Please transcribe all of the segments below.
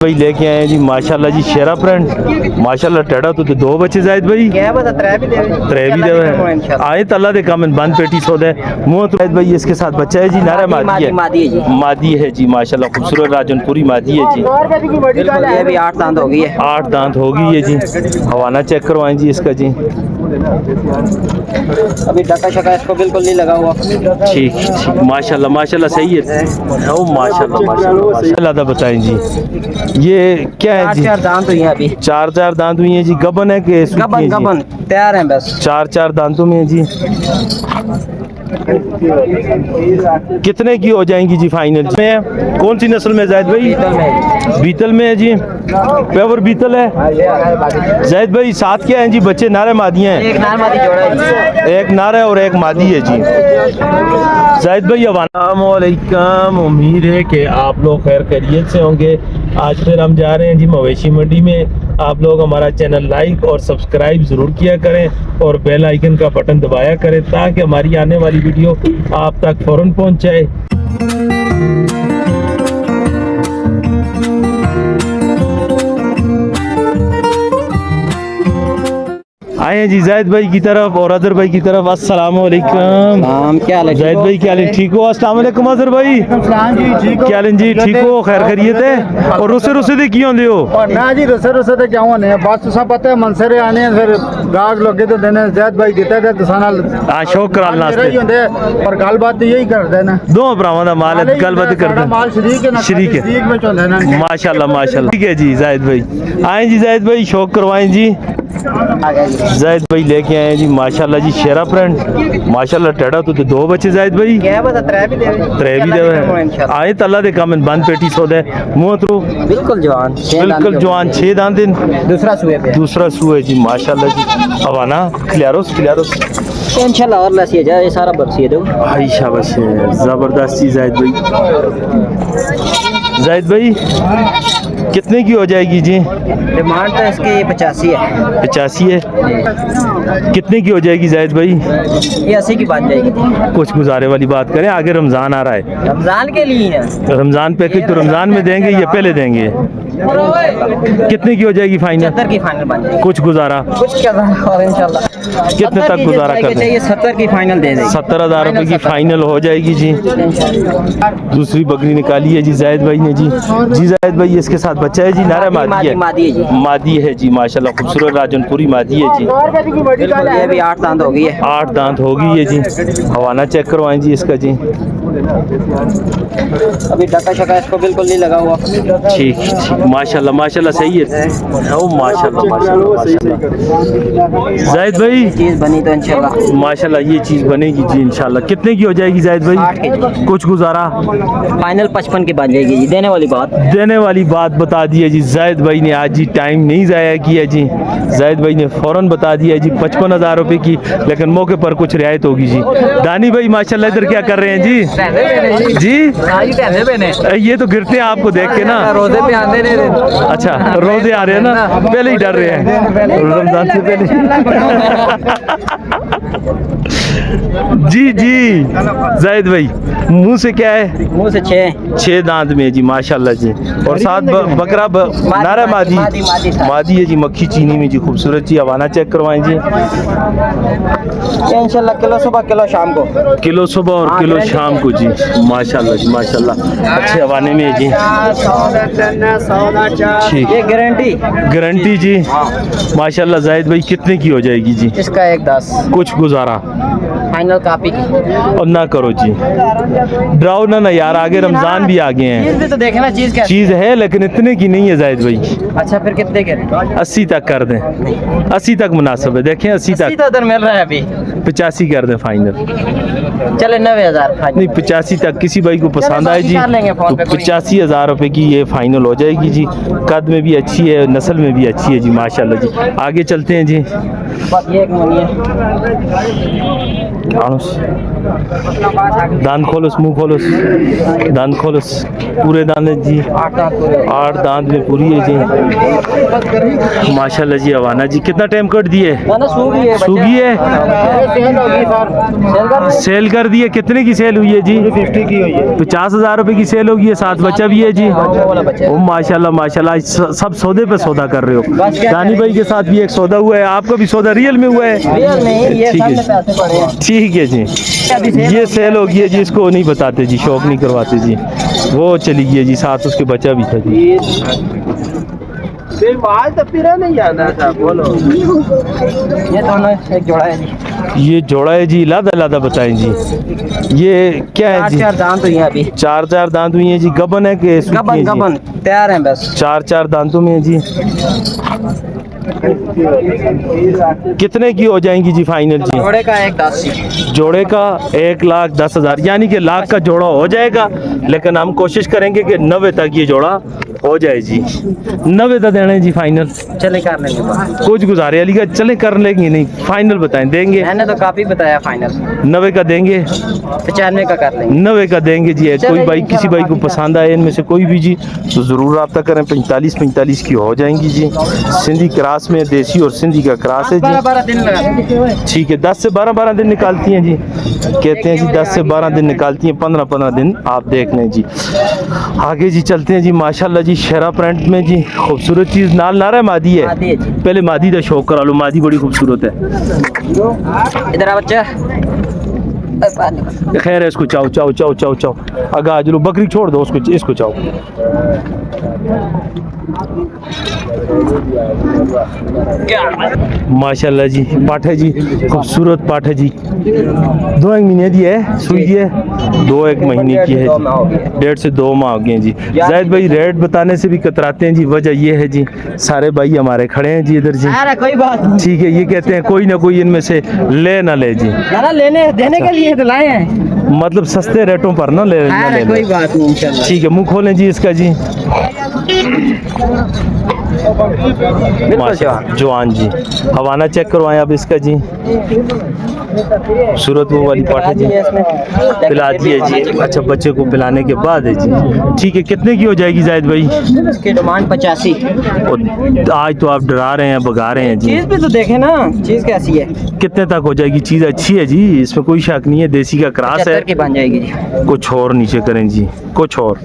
भाई लेके आए हैं जी माशाल्लाह जी शेरा प्रिंट माशाल्लाह टेढ़ा तो दो बच्चे जायद भाई त्रै भी देवे आए तल्ला दे कम बंद पेटी सौदे मुंह तो जायद भाई इसके साथ बच्चा है जी नारा मादी है जी माशाल्लाह खूबसूरत राजनपुरी मादी है जी। ये भी 8 दांत हो गई है। 8 दांत हो गई है जी। हवाना चेक करवाएं जी इसका जी। अभी डका शका इसको बिल्कुल नहीं लगा हुआ। ठीक माशाल्लाह माशाल्लाह सही है। ओ माशाल्लाह माशाल्लाह बताएं जी ये क्या है जी? 4 दांत हुई हैं अभी। 4 दांत हुई हैं जी। गबन है कि गबन तैयार हैं बस। 4 दांतों में है जी। कितने की हो जाएंगी जी फाइनल में? कौन सी नस्ल में जायद भाई? बीतल में है जी। प्योर बीतल है जायद भाई। साथ क्या हैं जी बच्चे? नारे मादियाँ हैं। एक नार मादी जोड़ा है। एक नार है और एक मादी है जी। जायद भाई अस्सलामुअलैकुम, उम्मीद है कि आप लोग खैर खैरियत से होंगे। आज फिर हम जा रहे हैं जी मवेशी मंडी में। आप लोग हमारा चैनल लाइक और सब्सक्राइब ज़रूर किया करें और बेल आइकन का बटन दबाया करें ताकि हमारी आने वाली वीडियो आप तक फ़ौरन पहुंच जाए। आए हैं जी जायद भाई की तरफ और अजहर भाई की तरफ। अस्सलाम वालेकुम। क्या हाल है जायद भाई क्या हाल है? ठीक हो? अस्सलाम वालेकुम अजहर भाई। क्या हाल है जी? ठीक हो? खैर खैरियत है? और रुसे दे क्यों दे हो ना जी? रुसे दे क्यों ने बस तुसा पता है मनसरे आने फिर गाग लगे तो देने जायद भाई दिता है दसाना हां शौक कराल नास्ते ही होंदे पर गलबात यही कर देना। दो भरावां दा माल है गलबात कर दे। माल शरीक है ना शरीक है शरीक में होंदे ना। माशाल्लाह माशाल्लाह। ठीक है जी जायद भाई। आए जी जायद भाई शौक करवाएं जी। जायद भाई लेके आए हैं जी माशाल्लाह जी शेरा प्रिंट माशाल्लाह टेढ़ा तो दो बच्चे जायद भाई त्रै भी देवे आए तल्ला दे कम बंद पेटी सौदे मुंह तो बिल्कुल जवान 6 दांत दिन। दूसरा सूए जी माशाल्लाह जी। हवाना खिलारोस इंशाल्लाह और लसी जाए ये सारा बरसी दो भाई शाबाश जबरदस्त चीज जायद भाई। जायद भाई कितने की हो जाएगी जी? डिमांड तो इसकी 85 है। 85 है। कितने की हो जाएगी जायद भाई? ये 80 की बात जाएगी। कुछ गुजारे वाली बात करें, आगे रमजान आ रहा है। रमजान के लिए है। रमजान पैकेज तो रमजान में देंगे या पहले देंगे? कितने की हो जाएगी फाइनल? 70 की फाइनल बन जाएगी। कुछ गुजारा और इंशाल्लाह कितने तक गुजारा कर चाहिए? 70 की फाइनल दे देंगे। 70,000 रुपए की फाइनल हो जाएगी जी। दूसरी बकरी निकाली है जी जायद भाई ने जी। जी जायद भाई इसके साथ बच्चा है जी नारा मादी है जी माशाल्लाह खूबसूरत राजनपुरी मादी है जी। ये भी 8 दांत हो गई है। 8 दांत हो गई है जी। हवाना चेक करवाएं जी इसका जी। अभी डका शका इसको बिल्कुल नहीं लगा हुआ। ठीक माशाल्लाह माशाल्लाह सही है। ओ माशाल्लाह माशाल्लाह जायद भाई चीज बनी तो इंशाल्लाह माशाल्लाह ये चीज बनेगी जी इंशाल्लाह। कितने की हो जाएगी जायद भाई? कुछ गुजारा फाइनल 55 की बन जाएगी जी। देने वाली बात बता दी है जी जायद भाई ने। आज जी टाइम नहीं ज़ाया किया जी। जायद भाई ने फ़ौरन बता दिया जी 55,000 रुपए की, लेकिन मौके पर कुछ रियायत होगी जी। दानी भाई माशाल्लाह इधर क्या कर रहे हैं जी? जी ये तो गिरते हैं आपको देख के ना। रोजे पे आते नहीं। अच्छा रोजे आ रहे हैं ना, पहले ही डर रहे हैं रमजान से पहले। जी जी जायद भाई मुंह से क्या है? मुंह से 6 दांत में जी माशाल्लाह जी। और साथ बकरा नारा मादी है जी मक्खी चीनी में जी खूबसूरत जी। हवाना चेक करवाएं जी। इंशाल्लाह किलो सुबह किलो शाम को। किलो सुबह और किलो शाम को जी माशाल्लाह जी माशाल्लाह। अच्छे हवाने में जी। ठीक ये गारंटी जी माशाल्लाह। जायद भाई कितने की हो जाएगी जी? इसका 110। कुछ गुजारा फाइनल कॉपी की और ना करो जी। ड्राओ ना यार, आगे रमजान भी आ गए हैं। चीज भी तो देखना चीज है लेकिन इतने की नहीं है जायद भाई। अच्छा फिर कितने के? 80 तक कर दें। 80 तक मुनासिब है। देखें 80 तक तो उधर मिल रहा है अभी। 85 कर दें फाइनल। चले 90,000 नहीं 85 तक किसी भाई को पसंद आए जी तो 85,000 रुपए की ये फाइनल हो जाएगी जी। कद में भी अच्छी है, नस्ल में भी अच्छी है जी माशाल्लाह जी। आगे चलते हैं जी। दांत खोलस, मुंह खोलस, दांत खोलस, पूरे दांत है जी, 8 दांत में पूरी है जी माशाल्लाह जी। हवाना जी कितना टाइम कट दिए? सूगी है, सेल कर दिए। कितने की सेल हुई है जी? 50 की हुई है। 50,000 रुपए की सेल होगी है, साथ बच्चा भी है जी। ओ माशाल्लाह माशाल्लाह, सब सौदे पे सौदा कर रहे हो। दानी भाई के साथ भी एक सौदा हुआ है, आपका भी सौदा रियल में हुआ है? ठीक है, ठीक है जी। ये सेल हो गई है जी, इसको नहीं बताते जी, शौक नहीं करवाते जी। वो चली गई है जी, साथ उसके बच्चा भी था जी। नहीं जाना था, बोलो। ये दोनों एक जोड़ा है जी। ये जोड़ा है जी, लादा लादा बताएं जी। ये क्या है जी? 4 दांत हुई हैं अभी। 4 दांत हुई है जी। गबन है कि सूखी है गबन जी? गबन तैयार हैं बस। 4 दांतों में है जी। कितने की हो जाएंगी जी फाइनल जी? जोड़े का 1,10। जोड़े का 1,10,000, यानी कि लाख का जोड़ा हो जाएगा, लेकिन हम कोशिश करेंगे कि 90 तक ये जोड़ा हो जाए जी। 90 तक देना है जी फाइनल? चले कर लेंगे बात। कुछ गुजारे अली का, चले कर लेंगे नहीं, फाइनल बताएं, देंगे? मैंने तो काफी बताया फाइनल 90 का देंगे? 95 का कर लेंगे। 90 का देंगे जी। चले कोई भाई, जी, किसी चलो भाई को बाकी पसंद आए इनमें से कोई भी जी, तो ज़रूर रब्ता करें। 45 की हो जाएंगी जी। सिंधी क्रास में, देसी और सिंधी का क्रास है जी। 12 दिन लगा। ठीक है, 10 से 12 दिन निकालती हैं जी, कहते हैं जी 10 से 12 दिन निकालती हैं, 15 दिन आप देख लें जी। आगे जी चलते हैं जी। माशाल्लाह जी, शेरा प्रिंट में जी, खूबसूरत चीज़। नाल नारा मादी है, मादी है जी। पहले मादी का शौक करा लो, मादी बड़ी खूबसूरत है। इधर आ बच्चा। खैर है, इसको चाओ चाओ चाओ चाओ चाओ, आगा आज लो, बकरी छोड़ दो उसको, इसको चाओ। माशाल्लाह जी, पाठ है जी, खूबसूरत पाठ है जी। 2-1 महीने की है, सुई है 2-1 महीने की है जी, 1.5 से 2 माह हो गए हैं जी। जायद भाई रेट बताने से भी कतराते हैं जी, वजह ये है जी, सारे भाई हमारे खड़े हैं जी इधर जी। अरे कोई बात नहीं। ठीक है, ये कहते हैं कोई ना कोई इनमें से ले ना ले जी, ना लेने देने के लिए तो लाए हैं। मतलब सस्ते रेटों पर ना ले, ना ले कोई बात नहीं इंशाल्लाह। ठीक है, मुंह खोलें जी इसका जी। जवान जी, हवाना चेक करवाएं आप इसका जी। सूरत वो वाली पाठ है जी, पिला दिए जी। अच्छा, बच्चे को पिलाने के बाद है जी। ठीक है, कितने की हो जाएगी जायद भाई? इसकी डिमांड 85। और आज तो आप डरा रहे हैं, भगा रहे हैं जी। चीज भी तो देखे ना, चीज कैसी है। कितने तक हो जाएगी? चीज़ अच्छी है जी, इसमें कोई शक नहीं है, देसी का क्रास है। 75 की बन जाएगी जी। कुछ और नीचे करें जी, कुछ और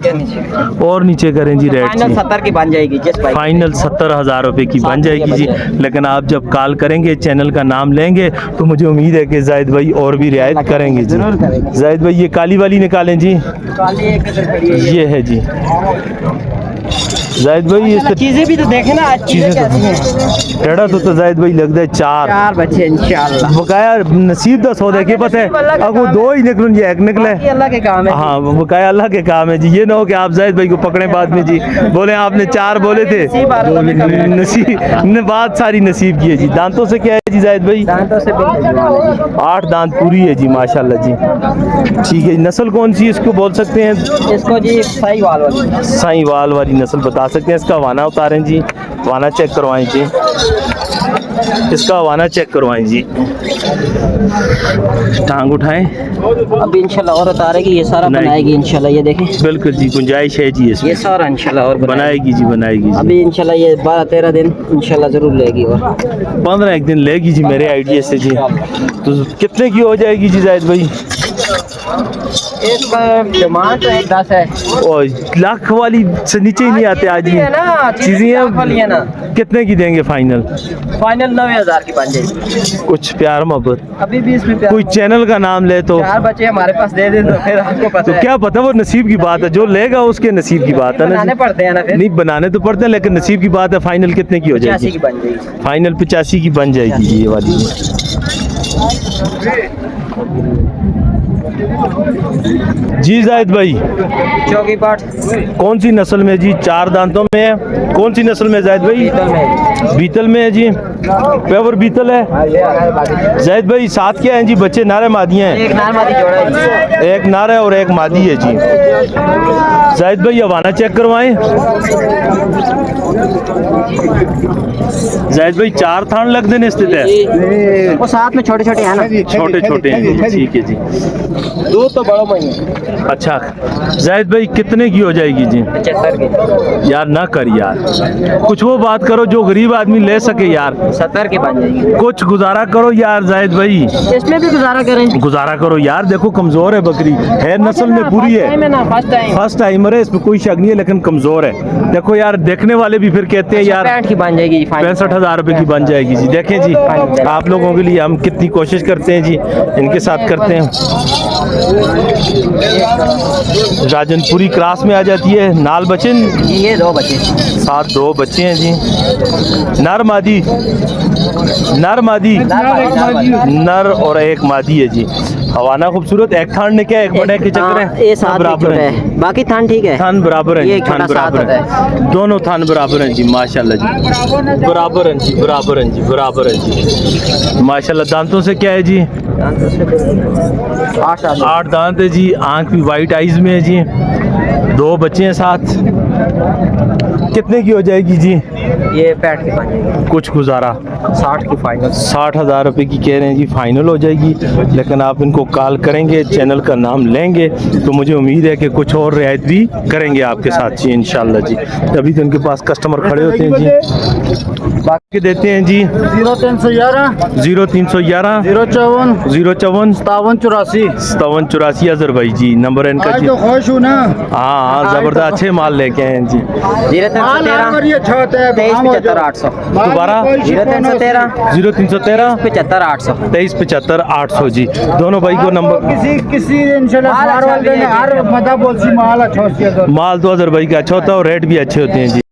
क्या नीचे? और नीचे करें जी रेट फाइनल जी। 70 की बन जाएगी जिस भाई। फाइनल 70,000 रुपए की बन जाएगी जी। लेकिन आप जब कॉल करेंगे, चैनल का नाम लेंगे, तो मुझे उम्मीद है कि जायद भाई और भी रियायत करेंगे जी। जरूर करेंगे। जायद भाई, ये काली वाली निकालें जी, काली एक इधर खड़ी है। ये है जी। जायद भाई, इस चीजें भी तो देखे ना, आज चीजें कैसी हैं। टेढ़ा तो जायद भाई लगता है 4 बच्चे इंशाल्लाह। बकाया नसीब दा सौदा के पता है, अगो 2 ही निकलन, ये एक निकले। बाकी अल्लाह के काम है। हाँ, बकाया अल्लाह के काम है जी। ये ना हो कि आप जायद भाई को पकड़े बाद में जी, बोले आपने 4 बोले थे। नसीब बात सारी नसीब की है जी। दांतों से क्या है जी जायद भाई? दांतों से 8 दांत पूरी है जी माशाल्लाह जी। ठीक है, नस्ल कौन सी इसको बोल सकते हैं? इसको जी साहीवाल वाली। साहीवाल वाली नस्ल बता सकते हैं। इसका वाना उतारें जी, वाना चेक करवाएं जी, इसका वाना चेक करवाएं जी, टांग उठाएं। अभी इंशाल्लाह और उतारेगी, ये सारा बनाएगी इंशाल्लाह। ये देखें, बिल्कुल जी, गुंजाइश है जी इसमें। ये सारा इंशाल्लाह और बनाएगी जी, बनाएगी जी। अभी इंशाल्लाह ये 12-13 दिन इंशाल्लाह जरूर लेगी, और 15 दिन लेगी जी मेरे आइडिया से जी। तो कितने की हो जाएगी जी जायद भाई? एक डिमांड तो 10 है। और लाख वाली से नीचे ही नहीं आते आज ही है ना, चीजें वाली है ना। कितने की देंगे फाइनल? फाइनल 90,000 की बन जाएगी। कुछ प्यार मोहब्बत, अभी भी इसमें प्यार। कोई चैनल का नाम ले तो 4 बच्चे हमारे पास दे दे तो फिर आपको पता तो है। क्या पता, वो नसीब की बात है, जो लेगा उसके नसीब की बात है ना बनाने जी। पड़ते हैं ना फिर। नहीं बनाने तो पड़ते हैं, लेकिन नसीब की बात है। फाइनल कितने की हो 85 जाएगी? की बन जाएगी। फाइनल 85 की बन जाएगी जी ये वाली। जी जायद भाई, चौकी पाठ कौन सी नस्ल में जी? 4 दांतों में है कौन सी नस्ल में जायद भाई? बीतल में है जी, प्योर बीतल है। जायद भाई साथ क्या है जी? बच्चे नारे मादियाँ हैं? एक नार मादी जोड़ा है जी। एक नार है और एक मादी है जी। जायद भाई हवाना चेक करवाएं। जायद भाई 4 थान लग देने स्थित है, वो साथ में छोटे छोटे हैं ना। छोटे छोटे हैं जी, ठीक है जी। दो तो बड़ो महीने। अच्छा जायद भाई कितने की हो जाएगी जी? 75 की। यार ना कर यार, कुछ वो बात करो जो गरीब आदमी ले सके यार, 70 की बन जाएगी। कुछ गुजारा करो यार जायद भाई, इसमें भी गुजारा करें। गुजारा करो यार। देखो कमजोर है बकरी, है नस्ल में पूरी है, फर्स्ट टाइमर है, इसमें कोई शक नहीं है, लेकिन कमजोर है। देखो यार देखने वाले भी फिर कहते हैं यार 65 की बन जाएगी। 65,000 रुपए की बन जाएगी जी। देखें जी आप लोगों के लिए हम कितनी कोशिश करते हैं जी, इनके साथ करते हैं। राजनपुरी क्रॉस में आ जाती है, नाल बच्चे ये 2 बच्चे। साथ 2 बच्चे हैं जी। नर मादी, नर मादी, नर और एक मादी है जी। हवाना खूबसूरत, एक थान ने क्या एक बड़े के चक्कर है, ये साथ बराबर है, बाकी थान ठीक है। थान बराबर है, ये थान छोटा साथ बराबर होता है, दोनों थान बराबर हैं जी माशाल्लाह जी, बराबर हैं जी, बराबर हैं जी, बराबर हैं जी माशाल्लाह। दांतों से क्या है जी? 8 दांत है जी, आंख भी वाइट आइज में है जी, 2 बच्चे हैं साथ। कितने की हो जाएगी जी? ये 65 की बन जाएगी। कुछ गुजारा 60 की फाइनल। 60,000 रुपये की कह रहे हैं जी, फाइनल हो जाएगी। लेकिन आप इनको कॉल करेंगे, चैनल का नाम लेंगे तो मुझे उम्मीद है कि कुछ और रियायत भी करेंगे आपके साथ जी इंशाल्लाह जी। अभी तो इनके पास कस्टमर खड़े होते हैं जी, बाकी देते हैं जी 0311 0311 054 054 5784। 5784 अजहर भाई जी नंबर है इनका आज जी। तो खुश हूँ ना। हाँ जबरदस्त अच्छे माल लेके आए हैं जी। 0313 ये छत है 2375 800। दोबारा 0313 0313 75 800। 2375 800 जी। दोनों भाई को नंबर, किसी इंशाल्लाह माल अच्छा मारवाल भी है। हर मदा बोल सी माल अच्छा होती है। माल तो अजहर भाई का अच्छा होता है और रेट भी अच्छे होते हैं जी।